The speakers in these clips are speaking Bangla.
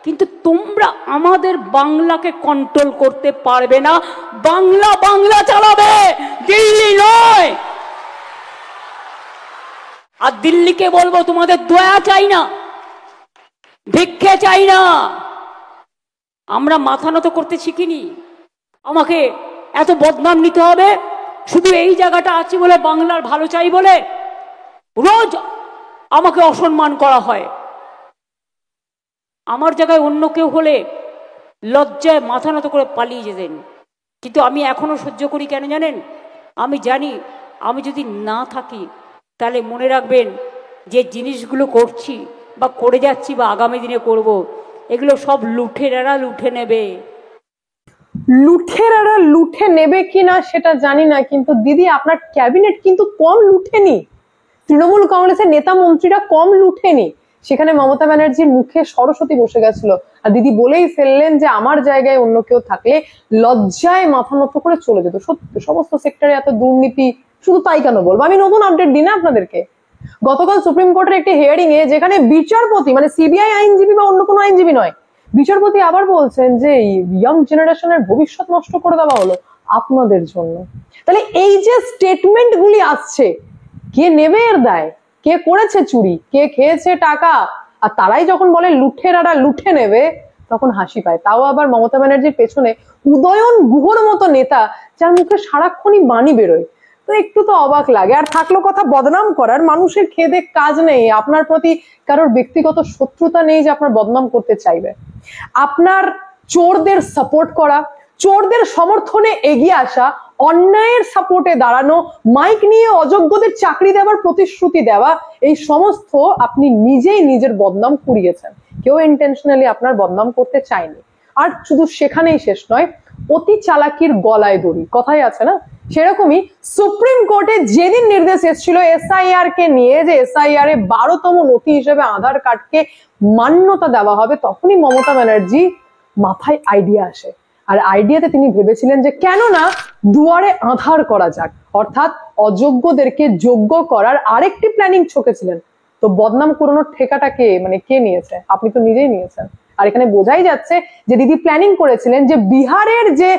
কিন্তু তোমরা আমাদের বাংলাকে কন্ট্রোল করতে পারবে না। বাংলা বাংলা চালাবে, দিল্লি নয়। আর দিল্লিকে বলবো তোমাদের দয়া চাই না, ভিক্ষে চাই না। আমরা মাথা নত করতে শিখিনি। আমাকে এত বদনাম নিতে হবে শুধু এই জায়গাটা আছে বলে, বাংলার ভালো চাই বলে রোজ আমাকে অসম্মান করা হয়। আমার জায়গায় অন্য কেউ হলে লজ্জায় মাথা নত করে পালিয়ে যেতেন, কিন্তু আমি এখনো সহ্য করি। কেন জানেন? আমি জানি আমি যদি না থাকি তাহলে মনে রাখবেন যে জিনিসগুলো করছি বা করে যাচ্ছি বা আগামী দিনে করব, এগুলো সব লুঠেরারা লুঠে নেবে। লুঠেরারা লুঠে নেবে কিনা সেটা জানি না, কিন্তু দিদি আপনার ক্যাবিনেট কিন্তু কম লুঠেনি। তৃণমূল কংগ্রেসের নেতা মন্ত্রীরা কম লুঠেনি। সেখানে মমতা ব্যানার্জির মুখে সরস্বতী বসে গেছিল, আর দিদি বলেই ফেললেন যে আমার জায়গায় অন্য কেউ থাকলে লজ্জায় মাথা নত করে চলে যেত। সত্যি সমস্ত সেক্টরে এত দুর্নীতি, শুধু তাই কেন বলবো। আমি নতুন আপডেট দিই না আপনাদেরকে। গতকাল সুপ্রিম কোর্টের একটি হিয়ারিং এ যেখানে বিচারপতি, মানে সিবিআই আইনজীবী বা অন্য কোনো আইনজীবী নয়, বিচারপতি আবার বলছেন যে ইয়াং জেনারেশনের ভবিষ্যৎ নষ্ট করে দেওয়া হলো আপনাদের জন্য। তাহলে এই যে স্টেটমেন্ট গুলি আসছে, কে নেবে এর দায়? কে করেছে চুরি? কে খেয়েছে টাকা? আর তারাই যখন বলে লুঠেরারা লুঠে নেবে, তখন হাসি পায়। তাও আবার মমতা ব্যানার্জির পেছনে উদয়ন গুহর মতো নেতা, যার মুখে সারাক্ষণই বাণী বেরোয়। তো একটু তো অবাক লাগে। আর থাকলো কথা বদনাম করার, মানুষের খেদে কাজ নেই। আপনার প্রতি কারোর ব্যক্তিগত শত্রুতা নেই যে আপনার বদনাম করতে চাইবে। আপনার চোরদের সাপোর্ট করা, চোরদের সমর্থনে এগিয়ে আসা, অন্যায়ের সাপোর্টে দাঁড়ানো, মাইক নিয়ে অযোগ্যদের চাকরি দেওয়ার প্রতিশ্রুতি দেওয়া, এই সমস্ত আপনি নিজেই নিজের বদনাম কুড়িয়েছেন। কেউ ইন্টেনশনালি আপনার বদনাম করতে চায়নি। আর শুধু সেখানেই শেষ নয়, অতি চালাকির গলায় দড়ি, কথাই আছে না, সেরকমই সুপ্রিম কোর্টে যেদিন নির্দেশ এসেছিল এসআইআর কে নিয়ে, যে এসআইআর এ 12তম নথি হিসেবে আধার কার্ডকে মান্যতা দেওয়া হবে, তখনই মমতা ব্যানার্জি মাথায় আইডিয়া আসে। আর আইডিয়াতে তিনি ভেবেছিলেন যে কেন না দুয়ারে আধার করা যাক, অর্থাৎ অযোগ্যদেরকে যোগ্য করার আরেকটি প্ল্যানিং ছকেছিলেন। তো বদনাম করানোর ঠেকাটা কে, মানে কে নিয়েছে? আপনি তো নিজেই নিয়েছেন। আর এখানে বোঝাই যাচ্ছে যে দিদি প্ল্যানিং করেছিলেন যে বিহারের যে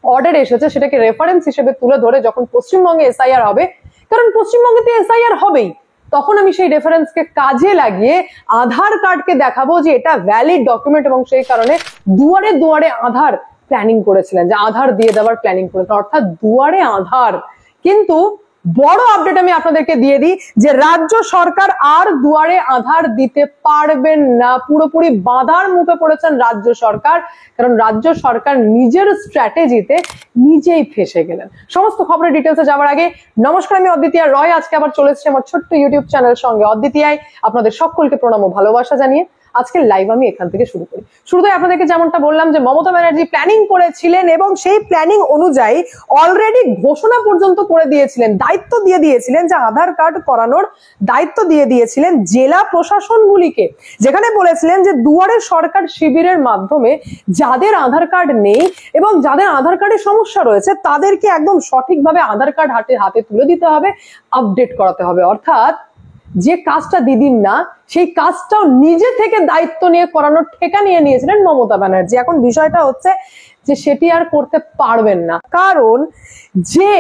অর্ডার এসেছে সেটাকে রেফারেন্স হিসেবে তুলে ধরে যখন পশ্চিমবঙ্গে এসআইআর হবে, কারণ পশ্চিমবঙ্গে তো এসআইআর হবেই, তখন আমি সেই রেফারেন্সকে কাজে লাগিয়ে আধার কার্ডকে দেখাবো যে এটা ভ্যালিড ডকুমেন্ট, এবং সেই কারণে দুয়ারে দুয়ারে আধার প্ল্যানিং করেছিলেন, যে আধার দিয়ে দেওয়ার প্ল্যানিং করেছিলেন, অর্থাৎ দুয়ারে আধার। কিন্তু বড় আপডেট আমি আপনাদেরকে দিয়ে দিই যে রাজ্য সরকার আর দুয়ারে আধার দিতে পারবেন না। পুরোপুরি বাধার মুখে পড়েছেন রাজ্য সরকার, কারণ রাজ্য সরকার নিজের স্ট্র্যাটেজিতে নিজেই ফেসে গেলেন। সমস্ত খবরের ডিটেলসে যাওয়ার আগে নমস্কার, আমি অদ্বিতীয়া রয়। আজকে আবার চলে এসেছি আমার ছোট্ট ইউটিউব চ্যানেল সঙ্গে অদ্বিতীয়ায়। আপনাদের সকলকে প্রণাম ও ভালোবাসা জানিয়ে আজকের লাইভ আমি এখান থেকে শুরু করি। শুরুতেই আপনাদেরকে যেমনটা বললাম যে মমতা ব্যানার্জি প্ল্যানিং করেছিলেন, এবং সেই প্ল্যানিং অনুযায়ী অলরেডি ঘোষণা পর্যন্ত করে দিয়েছিলেন, দায়িত্ব দিয়ে দিয়েছিলেন যে আধার কার্ড করানোর দায়িত্ব দিয়ে দিয়েছিলেন জেলা প্রশাসনগুলিকে, যেখানে বলেছিলেন যে দুয়ারে সরকার শিবিরের মাধ্যমে যাদের আধার কার্ড নেই এবং যাদের আধার কার্ডের সমস্যা রয়েছে তাদেরকে একদম সঠিকভাবে আধার কার্ড হাতে তুলে দিতে হবে, আপডেট করাতে হবে। অর্থাৎ যে কাজটা দিদির না, সেই কাজটাও নিজে থেকে দায়িত্ব নিয়ে করানোর ঠেকা নিয়ে নিয়েছিলেন মমতা ব্যানার্জি। এখন বিষয়টা হচ্ছে যে সেটি আর করতে পারবেন না, কারণ যে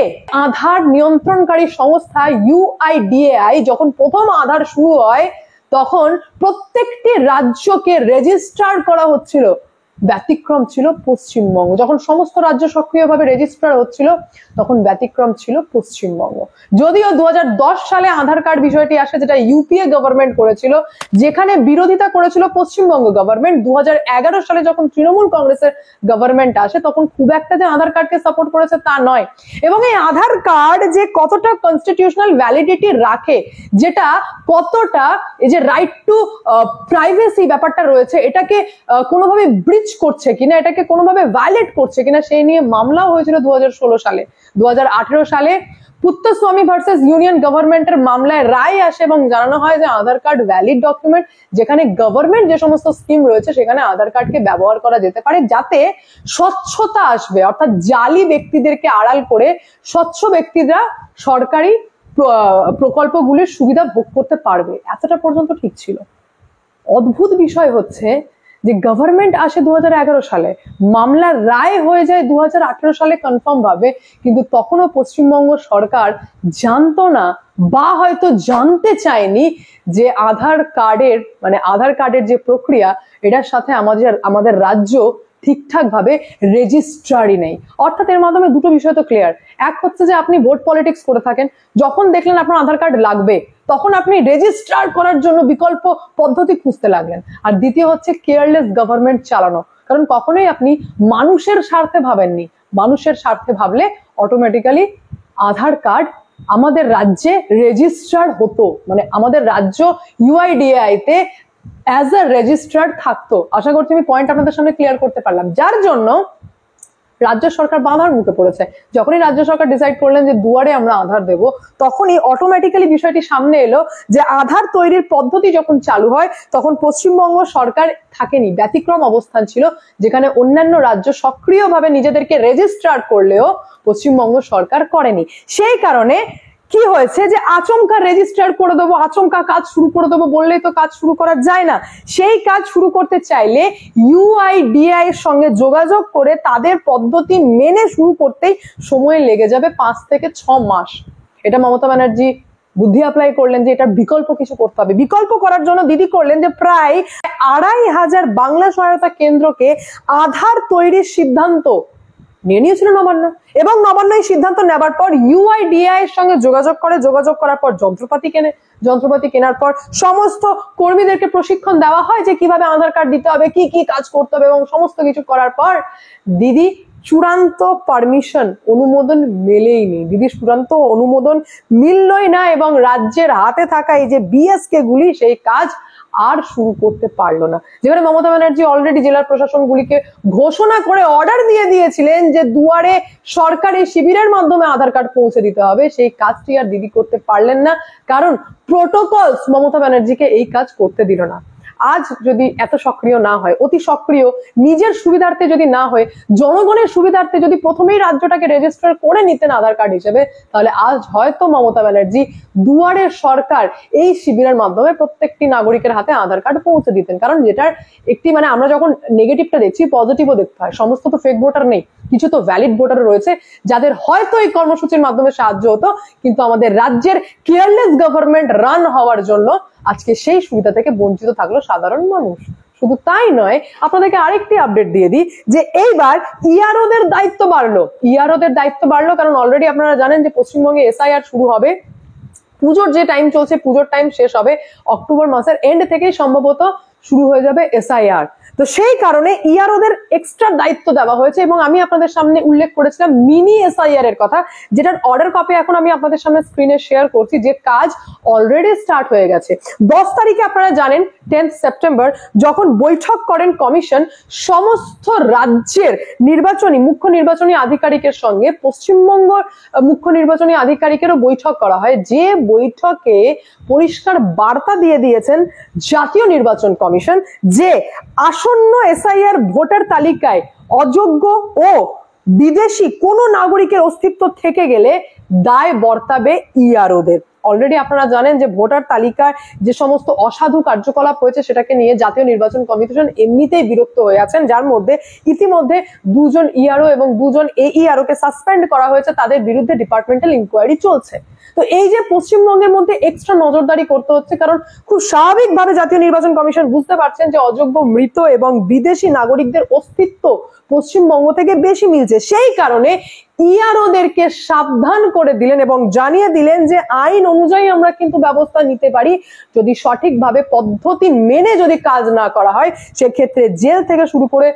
আধার নিয়ন্ত্রণকারী সংস্থা ইউআইডিএআই যখন প্রথম আধার শুরু হয় তখন প্রত্যেকটি রাজ্যকে রেজিস্ট্রার করা হচ্ছিল, ব্যতিক্রম ছিল পশ্চিমবঙ্গ। যখন সমস্ত রাজ্য সক্রিয়ভাবে রেজিস্ট্রার হচ্ছিল তখন ব্যতিক্রম ছিল পশ্চিমবঙ্গ। যদিও 2010 সালে আধার কার্ড বিষয়টি আসে, যেটা ইউপিএ গভর্নমেন্ট করেছিল, যেখানে বিরোধিতা করেছিল পশ্চিমবঙ্গ গভর্নমেন্ট। 2011 সালে যখন তৃণমূল কংগ্রেসের গভর্নমেন্ট আসে তখন খুব একটা যে আধার কার্ডকে সাপোর্ট করেছে তা নয়। এবং এই আধার কার্ড যে কতটা কনস্টিটিউশনাল ভ্যালিডিটি রাখে, যেটা কতটা এই যে রাইট টু প্রাইভেসি ব্যাপারটা রয়েছে, এটাকে কোনোভাবে ব্রিচ করছে কিনা, এটাকে কোনোভাবে ভায়োলেট করছে কিনা, সেই নিয়ে মামলাও হয়েছিল 2016 সালে। 2018 সালে পুত্তস্বামী ভার্সেস ইউনিয়ন গভর্নমেন্টের মামলায় রায় আসে এবং জানানো হয় যে আধার কার্ড ভ্যালিড ডকুমেন্ট, যেখানে গভর্নমেন্ট যে সমস্ত স্কিম রয়েছে সেখানে আধার কার্ডকে ব্যবহার করা যেতে পারে, যাতে স্বচ্ছতা আসবে। অর্থাৎ জালি ব্যক্তিদেরকে আড়াল করে স্বচ্ছ ব্যক্তিরা সরকারি প্রকল্পগুলির সুবিধা ভোগ করতে পারবে। এতটা পর্যন্ত ঠিক ছিল। অদ্ভুত বিষয় হচ্ছে যে গভর্নমেন্ট আসে 2011 সালে, মামলার রায় হয়ে যায় 2018 সালে কনফার্ম ভাবে, কিন্তু তখনও পশ্চিমবঙ্গ সরকার জানতো না বা হয়তো জানতে চায়নি যে আধার কার্ডের যে প্রক্রিয়া, এটার সাথে আমাদের রাজ্য ঠিকঠাক ভাবে রেজিস্ট্রারই নেই। অর্থাৎ এর মাধ্যমে দুটো বিষয় তো ক্লিয়ার। এক হচ্ছে যে আপনি ভোট পলিটিক্স করে থাকেন, যখন দেখলেন আপনার আধার কার্ড লাগবে তখন আপনি রেজিস্ট্রার করার জন্য বিকল্প পদ্ধতি খুঁজতে লাগলেন। আর দ্বিতীয় হচ্ছে কেয়ারলেস গভর্নমেন্ট চালানো, কারণ কখনোই আপনি মানুষের স্বার্থে ভাবেননি। মানুষের স্বার্থে ভাবলে অটোমেটিক্যালি আধার কার্ড আমাদের রাজ্যে রেজিস্ট্রার হতো, মানে আমাদের রাজ্য ইউআইডিএআই তে অ্যাজ আ রেজিস্ট্রার্ড থাকতো। আশা করছি আমি পয়েন্ট আপনাদের সামনে ক্লিয়ার করতে পারলাম। যার জন্য রাজ্য সরকার বাধার মুখে পড়েছে। যখনই রাজ্য সরকার ডিসাইড করলেন যে দুয়ারে আমরা আধার দেব, তখনই অটোমেটিক্যালি বিষয়টি সামনে এলো যে আধার তৈরির পদ্ধতি যখন চালু হয় তখন পশ্চিমবঙ্গ সরকার থাকেনি, ব্যতিক্রম অবস্থান ছিল, যেখানে অন্যান্য রাজ্য সক্রিয়ভাবে নিজেদেরকে রেজিস্ট্রার করলেও পশ্চিমবঙ্গ সরকার করেনি। সেই কারণে কি হয়েছে যে আচমকা রেজিস্টার করে দেবো, আচমকা কাজ শুরু করে দেবো বললেই তো কাজ শুরু করা যায় না। সেই কাজ শুরু করতে চাইলে ইউআইডিএআই এর সঙ্গে যোগাযোগ করে তাদের পদ্ধতি মেনে শুরু করতেই সময় লেগে যাবে 5 থেকে 6 মাস। এটা মমতা ব্যানার্জি বুদ্ধি অ্যাপ্লাই করলেন যে এটা বিকল্প কিছু করতে হবে। বিকল্প করার জন্য দিদি করলেন যে প্রায় 2500 বাংলা সহায়তা কেন্দ্রকে আধার তৈরির সিদ্ধান্ত নিয়ে নিয়েছিল নবান্ন, এবং নবান্ন এই সিদ্ধান্ত নেবার পর ইউআইডিএআই এর সঙ্গে যোগাযোগ করার পর যন্ত্রপাতি কেনার পর সমস্ত কর্মীদেরকে প্রশিক্ষণ দেওয়া হয় যে কিভাবে আধার কার্ড দিতে হবে, কি কি কাজ করতে হবে, এবং সমস্ত কিছু করার পর দিদি চূড়ান্ত পারমিশন অনুমোদন মেলেইনি, দিদির চূড়ান্ত অনুমোদন মিললই না, এবং রাজ্যের হাতে থাকা এই যে বিএসকে গুলি সেই কাজ আর শুরু করতে পারলো না। যেখানে মমতা ব্যানার্জি অলরেডি জেলার প্রশাসনগুলিকে ঘোষণা করে অর্ডার দিয়ে দিয়েছিলেন যে দুয়ারে সরকারি শিবিরের মাধ্যমে আধার কার্ড পৌঁছে দিতে হবে, সেই কাজটি আর দিদি করতে পারলেন না, কারণ প্রোটোকলস মমতা ব্যানার্জিকে এই কাজ করতে দিল না। আজ যদি এত সক্রিয় না হয়, অতি সক্রিয় নিজের সুবিধার্থে যদি না হয়, জনগণের সুবিধার্থে যদি প্রথমেই রাজ্যটাকে রেজিস্টার করে নিতেন আধার কার্ড হিসেবে, তাহলে আজ হয়তো মমতা ব্যানার্জি দুয়ারের সরকার এই শিবিরের মাধ্যমে প্রত্যেকটি নাগরিকের হাতে আধার কার্ড পৌঁছে দিতেন। কারণ যেটার একটি আমরা যখন নেগেটিভটা দেখছি, পজিটিভও দেখতে হয়। সমস্ত তো ফেক ভোটার নেই, কিছু তো ভ্যালিড ভোটার রয়েছে যাদের হয়তো এই কর্মসূচির মাধ্যমে সাহায্য হতো, কিন্তু আমাদের রাজ্যের কেয়ারলেস গভর্নমেন্ট রান হওয়ার জন্য আজকে সেই সুবিধা থেকে বঞ্চিত থাকলো সাধারণ মানুষ। শুধু তাই নয়, আপনাদেরকে আরেকটি আপডেট দিয়ে দিই যে এইবার ইআরওদের দায়িত্ব বাড়লো, কারণ অলরেডি আপনারা জানেন যে পশ্চিমবঙ্গে এসআইআর শুরু হবে। পুজোর যে টাইম চলছে, পুজোর টাইম শেষ হবে, অক্টোবর মাসের এন্ড থেকেই সম্ভবত শুরু হয়ে যাবে এসআইআর। তো সেই কারণে ইআরওদের এক্সট্রা দায়িত্ব দেওয়া হয়েছে, এবং আমি আপনাদের সামনে উল্লেখ করেছিলাম মিনি এসআইআর এর কথা, যেটার অর্ডার কপি এখন আমি আপনাদের সামনে স্ক্রিনে শেয়ার করছি, যে কাজ অলরেডি স্টার্ট হয়ে গেছে। 10 তারিখে আপনারা জানেন 10 সেপ্টেম্বর যখন বৈঠক করেন কমিশন, সমস্ত রাজ্যের মুখ্য নির্বাচনী আধিকারিকের সঙ্গে পশ্চিমবঙ্গ মুখ্য নির্বাচনী আধিকারিকেরও বৈঠক করা হয়, যে বৈঠকে পরিষ্কার বার্তা দিয়ে দিয়েছেন জাতীয় নির্বাচন কমিশন যে আসন্ন এসআইআর ভোটার তালিকায় অযোগ্য ও বিদেশি কোন নাগরিকের অস্তিত্ব থেকে গেলে দায় বর্তাবে ইআরওদের। অলরেডি আপনারা জানেন যে ভোটার তালিকায় যে সমস্ত অসাধু কার্যকলাপ হয়েছে সেটাকে নিয়ে জাতীয় নির্বাচন কমিশন এমনিতেই বিরক্ত হয়ে আছেন, যার মধ্যে ইতিমধ্যে 2 জন ইআরও এবং 2 জন এইআরও কে সাসপেন্ড করা হয়েছে, তাদের বিরুদ্ধে ডিপার্টমেন্টাল ইনকোয়ারি চলছে। তো এই যে পশ্চিমবঙ্গের মধ্যে এক্সট্রা নজরদারি করতে হচ্ছে, কারণ খুব স্বাভাবিকভাবে জাতীয় নির্বাচন কমিশন বুঝতে পারছেন যে অযোগ্য, মৃত এবং বিদেশি নাগরিকদের অস্তিত্ব পশ্চিমবঙ্গ থেকে বেশি মিলছে। সেই কারণে ইআরওদেরকে সাবধান করে দিলেন এবং জানিয়ে দিলেন যে আইন অনুযায়ী আমরা কিন্তু ব্যবস্থা নিতে পারি, যদি সঠিকভাবে পদ্ধতি মেনে যদি কাজ না করা হয় সেক্ষেত্রে জেল থেকে শুরু করে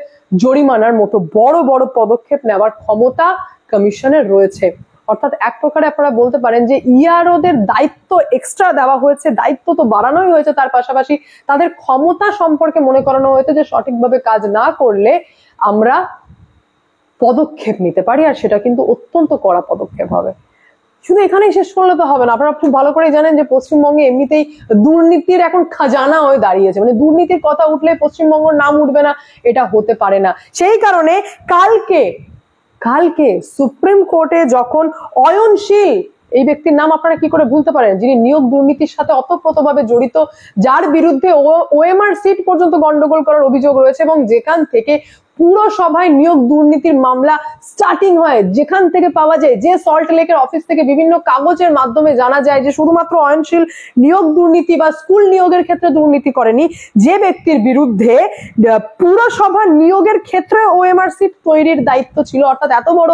জরিমানার মতো বড় বড় পদক্ষেপ নেওয়ার ক্ষমতা কমিশনের রয়েছে। অর্থাৎ এক প্রকারে আপনারা বলতে পারেন যে ইআরওদের দায়িত্ব এক্সট্রা দেওয়া হয়েছে, দায়িত্ব তো বাড়ানোই হয়েছে, তার পাশাপাশি তাদের ক্ষমতা সম্পর্কে মনে করানো হয়েছে যে সঠিকভাবে কাজ না করলে আমরা পদক্ষেপ নিতে পারি, আর সেটা কিন্তু অত্যন্ত কড়া পদক্ষেপ হবে। শুধু এখানেই শেষ করলে তো হবে না, আপনারা খুব ভালো করে জানেন যে পশ্চিমবঙ্গে এমনিতেই দুর্নীতির এখন খাজানা হয়ে দাঁড়িয়েছে, দুর্নীতির কথা উঠলে পশ্চিমবঙ্গের নাম উঠবে না, এটা হতে পারে না। সেই কারণে কালকে সুপ্রিম কোর্টে যখন অয়নশীল এই ব্যক্তির নাম আপনারা কি করে ভুলতে পারেন, যিনি নিয়োগ দুর্নীতির সাথে অতপ্রতভাবে জড়িত, যার বিরুদ্ধে ওএমআর সিট পর্যন্ত গন্ডগোল করার অভিযোগ রয়েছে, এবং যেখান থেকে পুরসভায় নিয়োগ দুর্নীতির মামলা স্টার্টিং হয়, যেখান থেকে পাওয়া যায়, যে সল্ট লেকের অফিস থেকে বিভিন্ন কাগজের মাধ্যমে জানা যায় যে শুধুমাত্র অয়নশীল নিয়োগ দুর্নীতি বা স্কুল নিয়োগের ক্ষেত্রে দুর্নীতি করেনি, যে ব্যক্তির বিরুদ্ধে পুরসভা নিয়োগের ক্ষেত্রে ওএমআর সিট তৈরির দায়িত্ব ছিল, অর্থাৎ এত বড়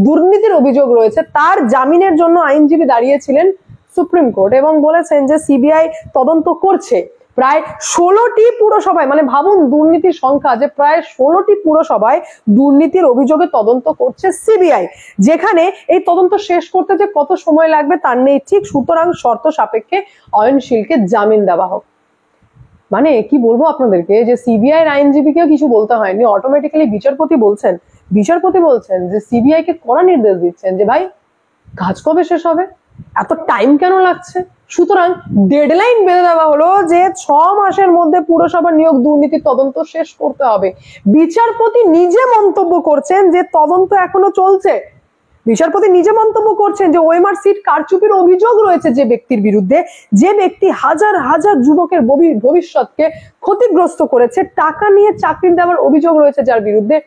দুর্নীতির অভিযোগ রয়েছে, তার জামিনের জন্য আইনজীবী দাঁড়িয়েছিলেন সুপ্রিম কোর্ট এবং বলেছেন যে সিবিআই তদন্ত করছে। প্রায় 16টি পুরসভায়, মানে ভাবুন দুর্নীতির সংখ্যা, যে প্রায় 16টি পুরসভায় দুর্নীতির অভিযোগে তদন্ত করছে সিবিআই, যেখানে এই তদন্ত শেষ করতে যে কত সময় লাগবে তার নেই ঠিক, সুতরাং শর্ত সাপেক্ষে অয়নশীলকে জামিন দেওয়া হোক। মানে কি বলবো আপনাদেরকে, যে সিবিআই এর আইনজীবীকেও কিছু বলতে হয়নি, অটোমেটিক্যালি বিচারপতি বলছেন যে সিবিআই কে কড়া নির্দেশ দিচ্ছেন যে ভাই কাজ কবে শেষ হবে, এত টাইম কেন লাগছে। সুতরাং ডেডলাইন বেঁধে দেওয়া হলো যে 6 মাসের মধ্যে পুরসভা নিয়োগ দুর্নীতির তদন্ত শেষ করতে হবে। বিচারপতি নিজে মন্তব্য করছেন যে তদন্ত এখনো চলছে, বিচারপতি নিজে মন্তব্য করছেন যে ওএমআর সিট কারচুপির অভিযোগ রয়েছে যে ব্যক্তির বিরুদ্ধে, যে ব্যক্তি হাজার হাজার যুবকের ভবিষ্যৎকে ক্ষতিগ্রস্ত করেছে, টাকা নিয়ে চাকরি দেওয়ার অভিযোগ রয়েছে যার বিরুদ্ধে,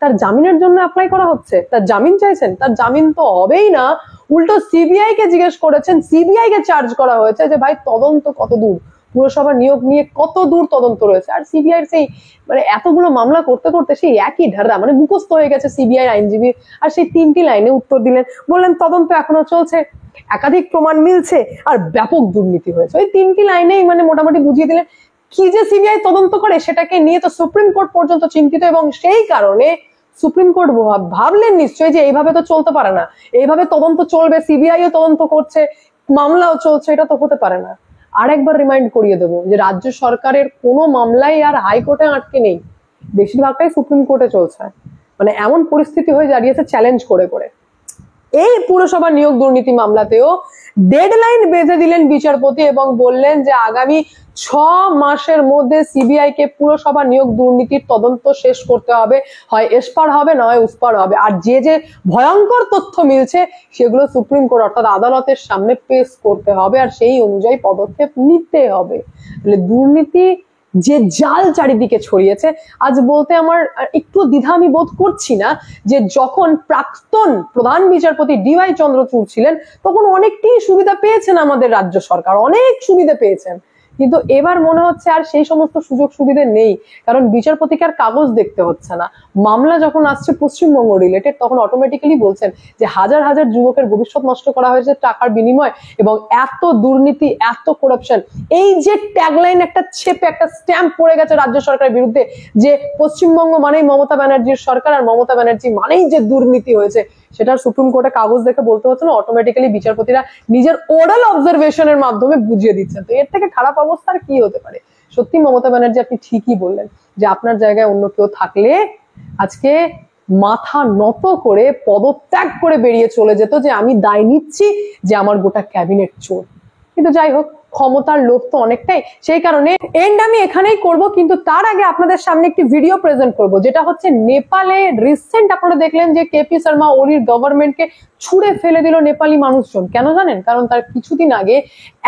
তার জামিনের জন্য অ্যাপ্লাই করা হচ্ছে, তার জামিন চাইছেন, তার জামিন তো হবেই না, উল্টো সিবিআই কে জিজ্ঞেস করেছেন, সিবিআই কে চার্জ করা হয়েছে যে ভাই তদন্ত কত দূর, পুরসভা নিয়োগ নিয়ে কত দূর তদন্ত রয়েছে। আর সিবিআই সেই মানে এতগুলো মামলা করতে করতে সেই একই ধারা, মানে মুখস্থ হয়ে গেছে সিবিআই আইনজীবী, আর সেই 3টি লাইনে উত্তর দিলেন, বললেন তদন্ত এখনো চলছে, একাধিক প্রমাণ মিলছে, আর ব্যাপক দুর্নীতি হয়েছে। ওই 3টি লাইনেই মানে মোটামুটি বুঝিয়ে দিলেন কি যে সিবিআই তদন্ত করে, সেটাকে নিয়ে তো সুপ্রিম কোর্ট পর্যন্ত চিন্তিত, এবং সেই কারণে সুপ্রিম কোর্ট ভাবলেন নিশ্চয়ই যে এইভাবে তো চলতে পারে না, এইভাবে তদন্ত চলবে, সিবিআইও তদন্ত করছে, মামলাও চলছে, এটা তো হতে পারে না। আরেকবার রিমাইন্ড করিয়ে দেবো যে রাজ্য সরকারের কোনো মামলাই আর হাইকোর্টে আটকে নেই, বেশিরভাগটাই সুপ্রিম কোর্টে চলছে। মানে এমন পরিস্থিতি হয়ে দাঁড়িয়েছে চ্যালেঞ্জ করে করে। এই পুরসভা নিয়োগ দুর্নীতি মামলাতেও ডেডলাইন বেঁধে দিলেন বিচারপতি এবং বললেন যে আগামী 6 মাসের মধ্যে সিবিআই কে পুরসভা নিয়োগ দুর্নীতির তদন্ত শেষ করতে হবে, হয় এসপার হবে নয় উসপার হবে, আর যে যে ভয়ঙ্কর তথ্য মিলছে সেগুলো সুপ্রিম কোর্ট অর্থাৎ আদালতের সামনে পেশ করতে হবে, আর সেই অনুযায়ী পদক্ষেপ নিতে হবে। তাহলে দুর্নীতি যে জাল চারিদিকে ছড়িয়েছে, আজ বলতে আমার একটু দ্বিধা আমি বোধ করছি না যে যখন প্রাক্তন প্রধান বিচারপতি ডিওয়াই চন্দ্রচূড় ছিলেন তখন অনেকটি সুবিধা পেয়েছেন আমাদের রাজ্য সরকার, অনেক সুবিধা পেয়েছেন, কিন্তু এবার মনে হচ্ছে আর সেই সমস্ত সুযোগ সুবিধা নেই, কারণ বিচারপতিকে আর কাগজ দেখতে হচ্ছে না। মামলা যখন আসছে পশ্চিমবঙ্গ রিলেটেড তখন অটোমেটিক্যালি বলছেন যে হাজার হাজার যুবকের ভবিষ্যৎ নষ্ট করা হয়েছে টাকার বিনিময়, এবং এত দুর্নীতি, এত করাপশন, এই যে ট্যাগলাইন একটা ছেপে একটা স্ট্যাম্প পড়ে গেছে রাজ্য সরকারের বিরুদ্ধে যে পশ্চিমবঙ্গ মানেই মমতা ব্যানার্জির সরকার আর মমতা ব্যানার্জি মানেই যে দুর্নীতি হয়েছে, সেটা সুপ্রিম কোর্টে কাগজ দেখে বলতে হচ্ছে না, অটোমেটিক্যালি বিচারপতিরা নিজের ওরাল অবজারভেশনের মাধ্যমে বুঝিয়ে দিচ্ছেন। তো এর থেকে খারাপ অবস্থা আর কি হতে পারে। সত্যি মমতা ব্যানার্জি আপনি ঠিকই বললেন যে আপনার জায়গায় অন্য কেউ থাকলে আজকে মাথা নত করে পদত্যাগ করে বেরিয়ে চলে যেত যে আমি দায় নিচ্ছি যে আমার গোটা ক্যাবিনেট চোর। কিন্তু যাই হোক, ক্ষমতার লোভ তো অনেকটাই, সেই কারণে এন্ড আমি এখানেই করব, কিন্তু তার আগে আপনাদের সামনে একটি ভিডিও প্রেজেন্ট করব, যেটা হচ্ছে নেপালে রিসেন্ট আপনারা দেখলেন যে কেপি শর্মা ওলির গভর্নমেন্টকে ছুঁড়ে ফেলে দিল নেপালি মানুষজন। কেন জানেন? কারণ তার কিছুদিন আগে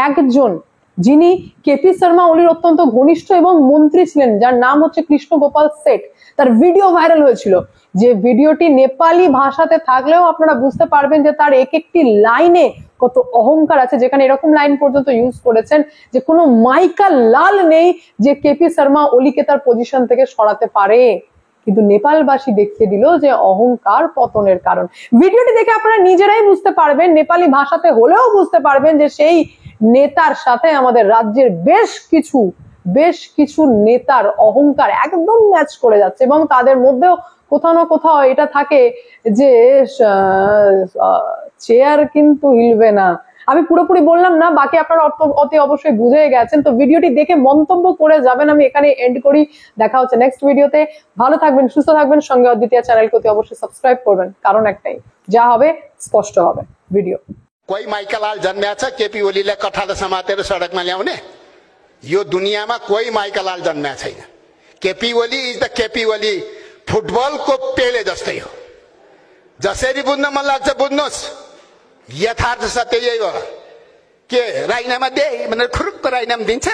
একজন যিনি কেপি শর্মা ওলির অত্যন্ত ঘনিষ্ঠ এবং মন্ত্রী ছিলেন, যার নাম হচ্ছে কৃষ্ণ গোপাল সেট, তার ভিডিও ভাইরাল হয়েছিল, যে ভিডিওটি নেপালি ভাষাতে থাকলেও আপনারা বুঝতে পারবেন যে তার এক একটি লাইনে কত অহংকার আছে, যেখানে এরকম লাইন পর্যন্ত ইউজ করেছেন যে কোনো মাইকা লাল নেই যে কেপি শর্মা ওলিকে তার পজিশন থেকে সরাতে পারে। কিন্তু নেপালবাসী দেখিয়ে দিল যে অহংকার পতনের কারণ। ভিডিওটি দেখে আপনারা নিজেরাই বুঝতে পারবেন, নেপালি ভাষাতে হলেও বুঝতে পারবেন যে সেই নেতার সাথে আমাদের রাজ্যের বেশ কিছু নেতার অহংকার একদম ম্যাচ করে যাচ্ছে, এবং তাদের মধ্যেও কোথাও না কোথাও এটা থাকে যে চেয়ার কিন্তু হিলবে না। আমি পুরোপুরি বললাম না, বাকি আপনারা অতি অবশ্যই বুঝে গেছেন। তো ভিডিওটি দেখে মন্তব্য করে যাবেন। আমি এখানে এন্ড করি, দেখা হচ্ছে নেক্সট ভিডিওতে। ভালো থাকবেন, সুস্থ থাকবেন, সঙ্গে অদ্বিতীয় চ্যানেলকে অতি অবশ্যই সাবস্ক্রাইব করবেন, কারণ একটাই, যা হবে স্পষ্ট হবে। ভিডিও कोई माइकलाल जन्म्या छ केपी ओलीले कठाले समातेर सडकमा ल्याउने? यो दुनियाँमा कोही माइकलाल जन्म्या छैन। केपी ओली इज द केपी ओली, फुटबलको पेले जस्तै हो। जसरी बुझ्न मन लाग्छ बुझ्नुहोस्, यथार्थ सत्य यही हो के राजीनामा दे भनेर खुरुक्क राजीनामा दिन्छ